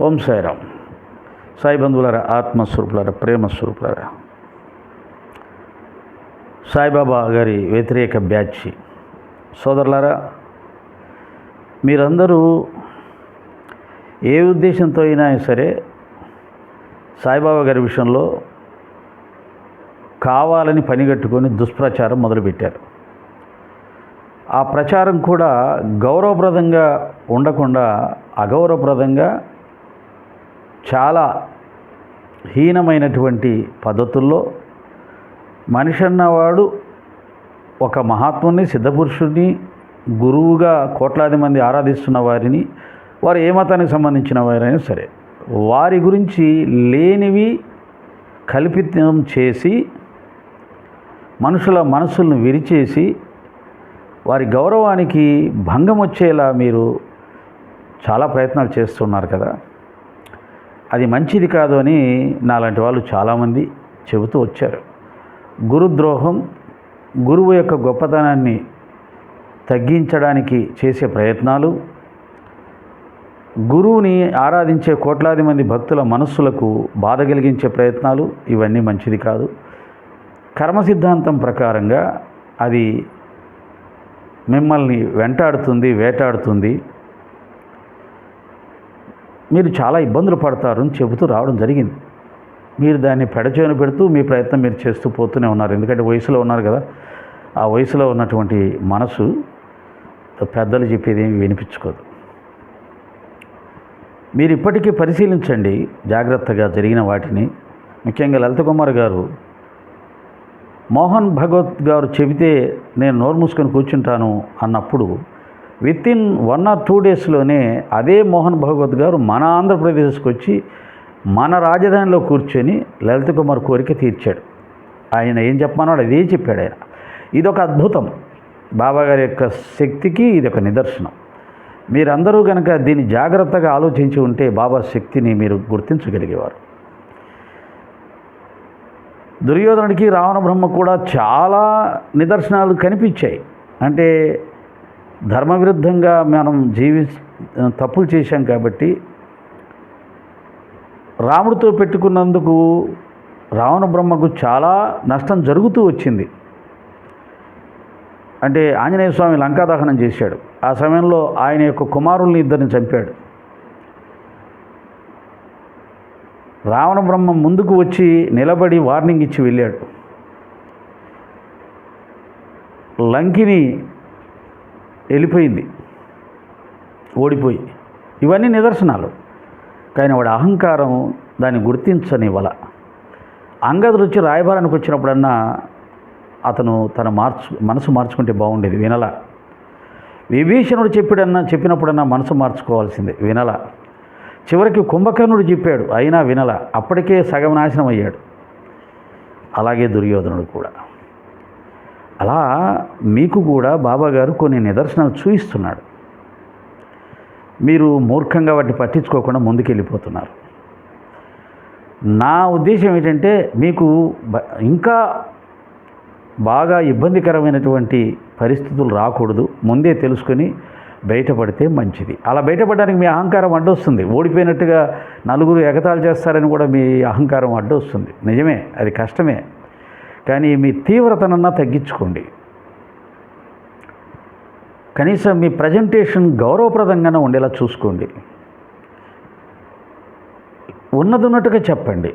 ఓం సాయిరామ్. సాయి బంధువులారా, ఆత్మస్వరూపులారా, ప్రేమస్వరూపులారా, సాయిబాబా గారి వ్యతిరేక బ్యాచ్ సోదరులారా, మీరందరూ ఏ ఉద్దేశంతో అయినా సరే సాయిబాబా గారి విషయంలో కావాలని పనిగట్టుకొని దుష్ప్రచారం మొదలుపెట్టారు. ఆ ప్రచారం కూడా గౌరవప్రదంగా ఉండకుండా అగౌరవప్రదంగా చాలా హీనమైనటువంటి పద్ధతుల్లో మనిషి అన్నవాడు ఒక మహాత్ముని, సిద్ధపురుషుడిని, గురువుగా కోట్లాది మంది ఆరాధిస్తున్న వారిని, వారు ఏ మతానికి సంబంధించిన వారైనా సరే, వారి గురించి లేనివి కల్పితం చేసి మనుషుల మనసులను విరిచేసి వారి గౌరవానికి భంగం వచ్చేలా మీరు చాలా ప్రయత్నాలు చేస్తున్నారు కదా. అది మంచిది కాదు అని నాలాంటి వాళ్ళు చాలామంది చెబుతూ వచ్చారు. గురుద్రోహం, గురువు యొక్క గొప్పతనాన్ని తగ్గించడానికి చేసే ప్రయత్నాలు, గురువుని ఆరాధించే కోట్లాది మంది భక్తుల మనస్సులకు బాధ కలిగించే ప్రయత్నాలు, ఇవన్నీ మంచిది కాదు. కర్మ సిద్ధాంతం ప్రకారంగా అది మిమ్మల్ని వెంటాడుతుంది, వేటాడుతుంది, మీరు చాలా ఇబ్బందులు పడతారు అని చెబుతూ రావడం జరిగింది. మీరు దాన్ని పెడచేను పెడుతూ మీ ప్రయత్నం మీరు చేస్తూ పోతూనే ఉన్నారు. ఎందుకంటే వయసులో ఉన్నారు కదా, ఆ వయసులో ఉన్నటువంటి మనసు పెద్దలు చెప్పేది ఏమి వినిపించుకోదు. మీరు ఇప్పటికీ పరిశీలించండి జాగ్రత్తగా జరిగిన వాటిని. ముఖ్యంగా లలిత కుమార్ గారు, మోహన్ భగవత్ గారు చెబితే నేను నోరు మూసుకొని కూర్చుంటాను అన్నప్పుడు వితిన్ 1 or 2 డేస్లోనే అదే మోహన్ భగవత్ గారు మన ఆంధ్రప్రదేశ్కి వచ్చి మన రాజధానిలో కూర్చొని లలిత కుమార్ కోరిక తీర్చాడు. ఆయన ఏం చెప్పమన్నాడు అదే చెప్పాడు ఆయన. ఇదొక అద్భుతం. బాబా గారి యొక్క శక్తికి ఇది ఒక నిదర్శనం. మీరందరూ కనుక దీన్ని జాగ్రత్తగా ఆలోచించి ఉంటే బాబా శక్తిని మీరు గుర్తించగలిగేవారు. దుర్యోధనుడికి రావణ బ్రహ్మ కూడా చాలా నిదర్శనాలు కనిపించాయి. అంటే ధర్మవిరుద్ధంగా మనం తప్పులు చేశాం కాబట్టి రాముడితో పెట్టుకున్నందుకు రావణ బ్రహ్మకు చాలా నష్టం జరుగుతూ వచ్చింది. అంటే ఆంజనేయ స్వామి లంకాదహనం చేశాడు. ఆ సమయంలో ఆయన యొక్క కుమారుల్ని ఇద్దరిని చంపాడు. రావణ బ్రహ్మ ముందుకు వచ్చి నిలబడి వార్నింగ్ ఇచ్చి వెళ్ళాడు. లంకిని వెళ్ళిపోయింది ఓడిపోయి. ఇవన్నీ నిదర్శనాలు. కానీ వాడి అహంకారం దాన్ని గుర్తించనివ్వాల. అంగదుడు వచ్చి రాయబారానికి వచ్చినప్పుడన్నా అతను తన మనసు మార్చుకుంటే బాగుండేది, వినల. విభీషణుడు చెప్పినప్పుడన్నా మనసు మార్చుకోవాల్సిందే, వినల. చివరికి కుంభకర్ణుడు చెప్పాడు, అయినా వినల. అప్పటికే సగం నాశనం అయ్యాడు. అలాగే దుర్యోధనుడు కూడా. అలా మీకు కూడా బాబాగారు కొన్ని నిదర్శనాలు చూపిస్తున్నాడు. మీరు మూర్ఖంగా వాటిని పట్టించుకోకుండా ముందుకెళ్ళిపోతున్నారు. నా ఉద్దేశం ఏంటంటే మీకు ఇంకా బాగా ఇబ్బందికరమైనటువంటి పరిస్థితులు రాకూడదు, ముందే తెలుసుకొని బయటపడితే మంచిది. అలా బయటపడడానికి మీ అహంకారం అడ్డొస్తుంది. ఓడిపోయినట్టుగా నలుగురు ఎగతాళి చేస్తారని కూడా మీ అహంకారం అడ్డొస్తుంది. నిజమే, అది కష్టమే. కానీ మీ తీవ్రతనన్నా తగ్గించుకోండి. కనీసం మీ ప్రజెంటేషన్ గౌరవప్రదంగానే ఉండేలా చూసుకోండి. ఉన్నట్టుగా చెప్పండి.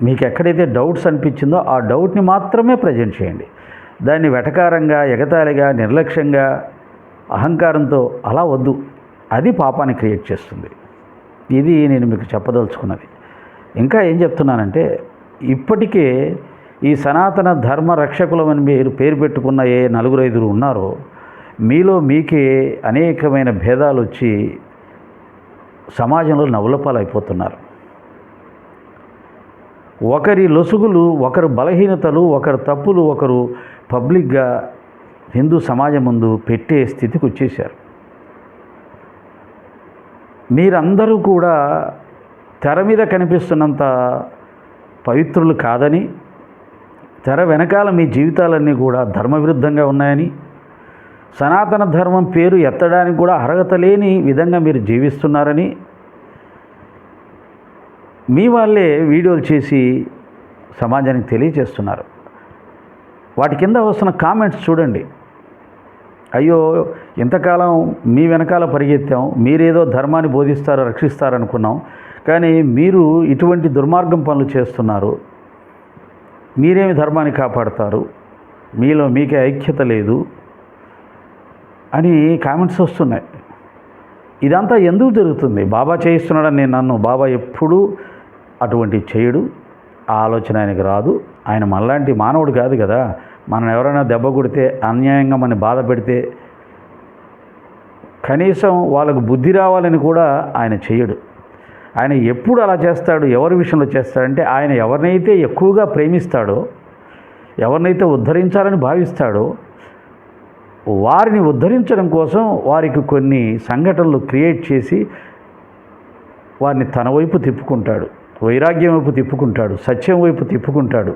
మీకు ఎక్కడైతే డౌట్స్ అనిపించిందో ఆ డౌట్ని మాత్రమే ప్రజెంట్ చేయండి. దాన్ని వెటకారంగా, ఎగతాళిగా, నిర్లక్ష్యంగా, అహంకారంతో అలా వద్దు. అది పాపాన్ని క్రియేట్ చేస్తుంది. ఇది నేను మీకు చెప్పదలుచుకున్నది. ఇంకా ఏం చెప్తున్నానంటే, ఇప్పటికే ఈ సనాతన ధర్మ రక్షకులమని మీరు పేరు పెట్టుకున్న ఏ 4-5 ఉన్నారో మీలో మీకే అనేకమైన భేదాలు వచ్చి సమాజంలో నవ్వులపాలైపోతున్నారు. ఒకరి లొసుగులు, ఒకరు బలహీనతలు, ఒకరు తప్పులు ఒకరు పబ్లిక్గా హిందూ సమాజం ముందు పెట్టే స్థితికి వచ్చేశారు. మీరందరూ కూడా తెర మీద కనిపిస్తున్నంత పవిత్రులు కాదని, తెర వెనకాల మీ జీవితాలన్నీ కూడా ధర్మవిరుద్ధంగా ఉన్నాయని, సనాతన ధర్మం పేరు ఎత్తడానికి కూడా అర్హత లేని విధంగా మీరు జీవిస్తున్నారని, మీ వాళ్ళే వీడియోలు చేసి సమాజానికి తెలియజేస్తున్నారు. వాటి కింద వస్తున్న కామెంట్స్ చూడండి. అయ్యో, ఇంతకాలం మీ వెనకాల పరిగెత్తాం, మీరేదో ధర్మాన్ని బోధిస్తారు, రక్షిస్తారనుకున్నాం, కానీ మీరు ఇటువంటి దుర్మార్గం పనులు చేస్తున్నారు, మీరేమి ధర్మాన్ని కాపాడతారు, మీలో మీకే ఐక్యత లేదు అని కామెంట్స్ వస్తున్నాయి. ఇదంతా ఎందుకు జరుగుతుంది? బాబా చేయిస్తున్నాడని నేను నన్ను. బాబా ఎప్పుడూ అటువంటి చేయడు, ఆ ఆలోచన ఆయనకు రాదు. ఆయన మనలాంటి మానవుడు కాదు కదా. మనం ఎవరైనా దెబ్బ కొడితే, అన్యాయంగా మన బాధ పెడితే కనీసం వాళ్ళకు బుద్ధి రావాలని కూడా ఆయన చేయడు. ఆయన ఎప్పుడు అలా చేస్తాడు? ఎవరి విషయంలో చేస్తాడంటే, ఆయన ఎవరినైతే ఎక్కువగా ప్రేమిస్తాడో, ఎవరినైతే ఉద్ధరించాలని భావిస్తాడో వారిని ఉద్ధరించడం కోసం వారికి కొన్ని సంఘటనలు క్రియేట్ చేసి వారిని తన వైపు తిప్పుకుంటాడు, వైరాగ్యం వైపు తిప్పుకుంటాడు, సత్యం వైపు తిప్పుకుంటాడు.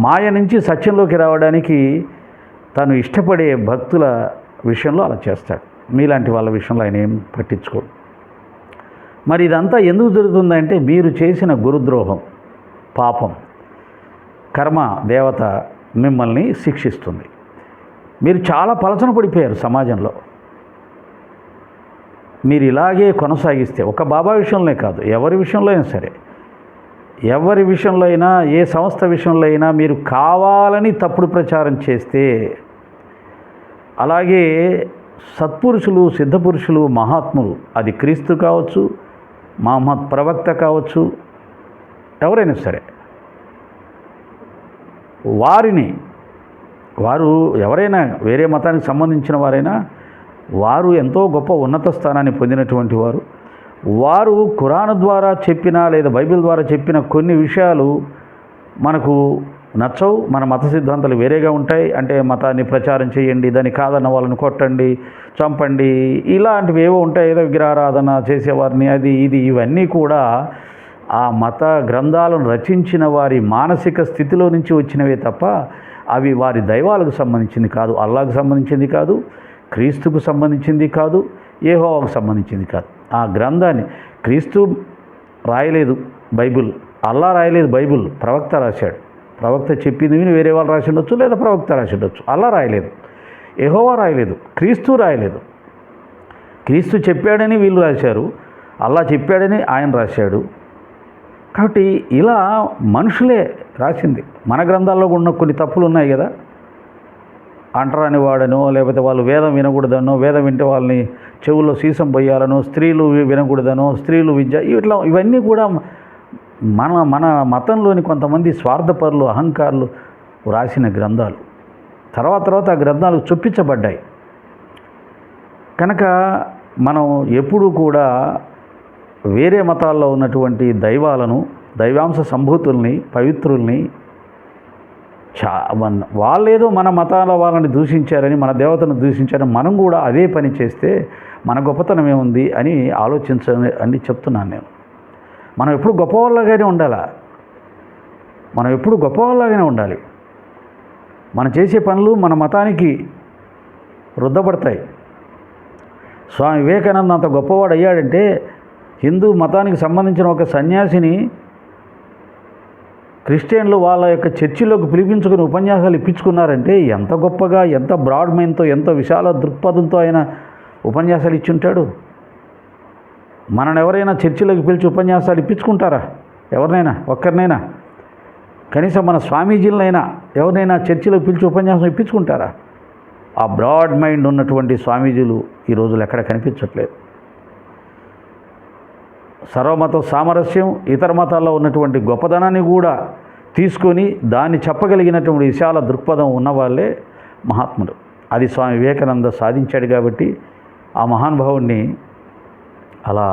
మాయ నుంచి సత్యంలోకి రావడానికి తను ఇష్టపడే భక్తుల విషయంలో అలా చేస్తాడు. మీలాంటి వాళ్ళ విషయంలో ఆయన ఏం పట్టించుకోడు. మరి ఇదంతా ఎందుకు జరుగుతుందంటే, మీరు చేసిన గురుద్రోహం, పాపం, కర్మ దేవత మిమ్మల్ని శిక్షిస్తుంది. మీరు చాలా పలచన పడిపోయారు సమాజంలో. మీరు ఇలాగే కొనసాగిస్తే, ఒక బాబా విషయంలో కాదు, ఎవరి విషయంలో అయినా సరే, ఎవరి విషయంలో అయినా, ఏ సంస్థ విషయంలో అయినా మీరు కావాలని తప్పుడు ప్రచారం చేస్తే, అలాగే సత్పురుషులు, సిద్ధపురుషులు, మహాత్ములు, అది క్రీస్తు కావచ్చు, మహమ్మద్ ప్రవక్త కావచ్చు, ఎవరైనా సరే, వారు ఎవరైనా వేరే మతానికి సంబంధించిన వారైనా, వారు ఎంతో గొప్ప ఉన్నత స్థానాన్ని పొందినటువంటి వారు ఖురాన్ ద్వారా చెప్పిన లేదా బైబిల్ ద్వారా చెప్పిన కొన్ని విషయాలు మనకు నచ్చవు. మన మత సిద్ధాంతాలు వేరేగా ఉంటాయి. అంటే మతాన్ని ప్రచారం చేయండి, దాన్ని కాదన్న వాళ్ళని కొట్టండి, చంపండి, ఇలాంటివి ఏవో ఉంటాయి. ఏదో విగ్రహారాధన చేసేవారిని, అది ఇది, ఇవన్నీ కూడా ఆ మత గ్రంథాలను రచించిన వారి మానసిక స్థితిలో నుంచి వచ్చినవే తప్ప అవి వారి దైవాలకు సంబంధించింది కాదు, అల్లాహకు సంబంధించింది కాదు, క్రీస్తుకు సంబంధించింది కాదు, యెహోవాకు సంబంధించింది కాదు. ఆ గ్రంథాన్ని క్రీస్తు రాయలేదు, బైబిల్ అల్లా రాయలేదు, బైబిల్ ప్రవక్త రాశాడు. ప్రవక్త చెప్పింది విని వేరే వాళ్ళు రాసి ఉండొచ్చు, లేదా ప్రవక్త రాసి ఉండొచ్చు. అల్లా రాయలేదు, యెహోవా రాయలేదు, క్రీస్తు రాయలేదు. క్రీస్తు చెప్పాడని వీళ్ళు రాశారు, అల్లా చెప్పాడని ఆయన రాశాడు. కాబట్టి ఇలా మనుషులే రాసింది. మన గ్రంథాల్లో ఉన్న కొన్ని తప్పులు ఉన్నాయి కదా. అంటరాని వాడనో, లేకపోతే వాళ్ళు వేదం వినకూడదనో, వేదం వింటే వాళ్ళని చెవుల్లో సీసం పోయాలనో, స్త్రీలు వినకూడదనో, స్త్రీలు విద్య, ఇవన్నీ కూడా మన మతంలోని కొంతమంది స్వార్థపరులు, అహంకారులు రాసిన గ్రంథాలు. తర్వాత ఆ గ్రంథాలు చొప్పించబడ్డాయి. కనుక మనం ఎప్పుడూ కూడా వేరే మతాల్లో ఉన్నటువంటి దైవాలను, దైవాంశ సంభూతుల్ని, పవిత్రుల్ని వాళ్ళేదో మన మతాల వాళ్ళని దూషించారని, మన దేవతను దూషించారని మనం కూడా అదే పని చేస్తే మన గొప్పతనం ఏముంది అని ఆలోచించని అని చెప్తున్నాను నేను. మనం ఎప్పుడు గొప్పవాళ్ళగానే ఉండాలా, మనం ఎప్పుడు గొప్పవాళ్ళగానే ఉండాలి. మనం చేసే పనులు మన మతానికి రుద్దపడతాయి. స్వామి వివేకానంద అంత గొప్పవాడు అయ్యాడంటే, హిందూ మతానికి సంబంధించిన ఒక సన్యాసిని క్రిస్టియన్లు వాళ్ళ యొక్క చర్చిలోకి పిలిపించుకుని ఉపన్యాసాలు ఇప్పించుకున్నారంటే ఎంత గొప్పగా, ఎంత బ్రాడ్ మైండ్తో, ఎంత విశాల దృక్పథంతో ఆయన ఉపన్యాసాలు ఇచ్చుంటాడు. మనని ఎవరైనా చర్చిలోకి పిలిచి ఉపన్యాసాలు ఇప్పించుకుంటారా? ఎవరినైనా ఒక్కరినైనా? కనీసం మన స్వామీజీలనైనా ఎవరినైనా చర్చిలోకి పిలిచి ఉపన్యాసం ఇప్పించుకుంటారా? ఆ బ్రాడ్ మైండ్ ఉన్నటువంటి స్వామీజీలు ఈ రోజులు ఎక్కడ కనిపించట్లేదు. సర్వమత సామరస్యం, ఇతర మతాల్లో ఉన్నటువంటి గొప్పదనాన్ని కూడా తీసుకొని దాన్ని చెప్పగలిగినటువంటి విశాల దృక్పథం ఉన్నవాళ్ళే మహాత్ముడు. అది స్వామి వివేకానంద సాధించాడు. కాబట్టి ఆ మహానుభావుడిని అలా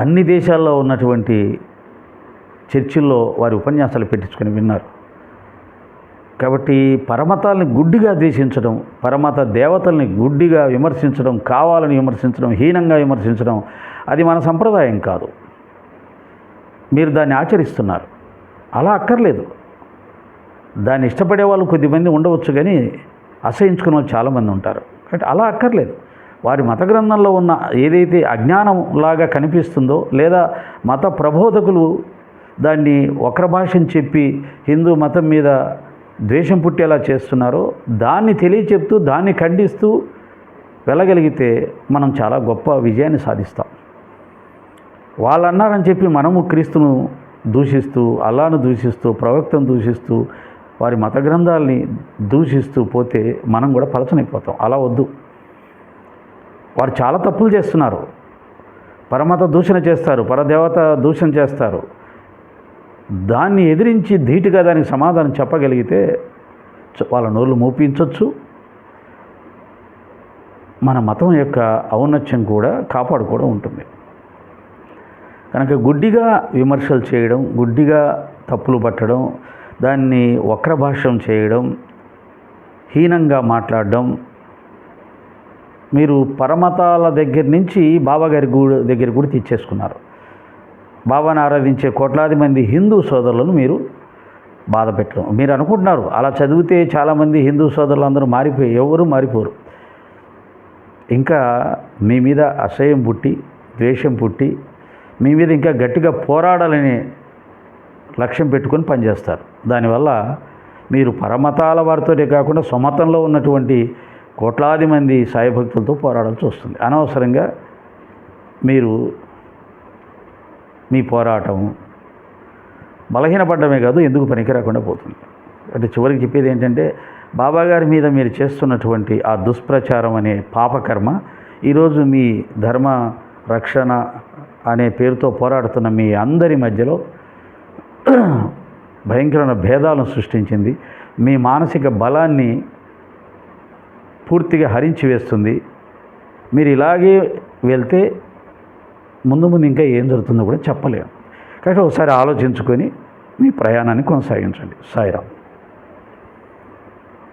అన్ని దేశాల్లో ఉన్నటువంటి చర్చిల్లో వారి ఉపన్యాసాలు పెట్టించుకొని విన్నారు. కాబట్టి పరమతాల్ని గుడ్డిగా ద్వేషించడం, పరమత దేవతల్ని గుడ్డిగా విమర్శించడం, కావాలని విమర్శించడం, హీనంగా విమర్శించడం, అది మన సంప్రదాయం కాదు. మీరు దాన్ని ఆచరిస్తున్నారు. అలా అక్కర్లేదు. దాన్ని ఇష్టపడే వాళ్ళు కొద్దిమంది ఉండవచ్చు, కానీ అసహించుకునే వాళ్ళు చాలామంది ఉంటారు. కాబట్టి అలా అక్కర్లేదు. వారి మత గ్రంథంలో ఉన్న ఏదైతే అజ్ఞానంలాగా కనిపిస్తుందో లేదా మత ప్రబోధకులు దాన్ని వక్ర భాషని చెప్పి హిందూ మతం మీద ద్వేషం పుట్టేలా చేస్తున్నారో దాన్ని తెలియచెప్తూ దాన్ని ఖండిస్తూ వెళ్ళగలిగితే మనం చాలా గొప్ప విజయాన్ని సాధిస్తాం. వాళ్ళు అన్నారని చెప్పి మనము క్రీస్తును దూషిస్తూ అల్లాను దూషిస్తూ ప్రవక్తను దూషిస్తూ వారి మత గ్రంథాలని దూషిస్తూ పోతే మనం కూడా పలచనైపోతాం. అలా వద్దు. వారు చాలా తప్పులు చేస్తున్నారు. పరమత దూషణ చేస్తారు, పరదేవత దూషణ చేస్తారు. దాన్ని ఎదిరించి ధీటుగా దానికి సమాధానం చెప్పగలిగితే వాళ్ళ నోళ్ళు మూపించవచ్చు. మన మతం యొక్క ఔన్నత్యం కూడా కాపాడుకోవడం ఉంటుంది. కనుక గుడ్డిగా విమర్శలు చేయడం, గుడ్డిగా తప్పులు పట్టడం, దాన్ని వక్ర భాష్యం చేయడం, హీనంగా మాట్లాడడం, మీరు పరమతాల దగ్గర నుంచి బాబాగారి దగ్గర కూడా తెచ్చేసుకున్నారు. బాబాను ఆరాధించే కోట్లాది మంది హిందూ సోదరులను మీరు బాధ పెట్టడం. మీరు అనుకుంటున్నారు అలా చదివితే చాలామంది హిందూ సోదరులు అందరూ మారిపోయి, ఎవరు మారిపోరు. ఇంకా మీ మీద అసహ్యం పుట్టి, ద్వేషం పుట్టి, మీ మీద ఇంకా గట్టిగా పోరాడాలనే లక్ష్యం పెట్టుకొని పనిచేస్తారు. దానివల్ల మీరు పరమతాల వారితోనే కాకుండా స్వమతంలో ఉన్నటువంటి కోట్లాది మంది సాయి భక్తులతో పోరాడాల్సి వస్తుంది. అనవసరంగా మీరు మీ పోరాటం బలహీనపడ్డమే కాదు, ఎందుకు పనికి రాకుండా పోతుంది. అంటే చివరికి చెప్పేది ఏంటంటే, బాబాగారి మీద మీరు చేస్తున్నటువంటి ఆ దుష్ప్రచారం అనే పాపకర్మ ఈరోజు మీ ధర్మ రక్షణ అనే పేరుతో పోరాడుతున్న మీ అందరి మధ్యలో భయంకరమైన భేదాలను సృష్టించింది. మీ మానసిక బలాన్ని పూర్తిగా హరించి వేస్తుంది. మీరు ఇలాగే వెళ్తే ముందు ఇంకా ఏం జరుగుతుందో కూడా చెప్పలేము. కాబట్టి ఒకసారి ఆలోచించుకొని మీ ప్రయాణాన్ని కొనసాగించండి. సాయిరాం.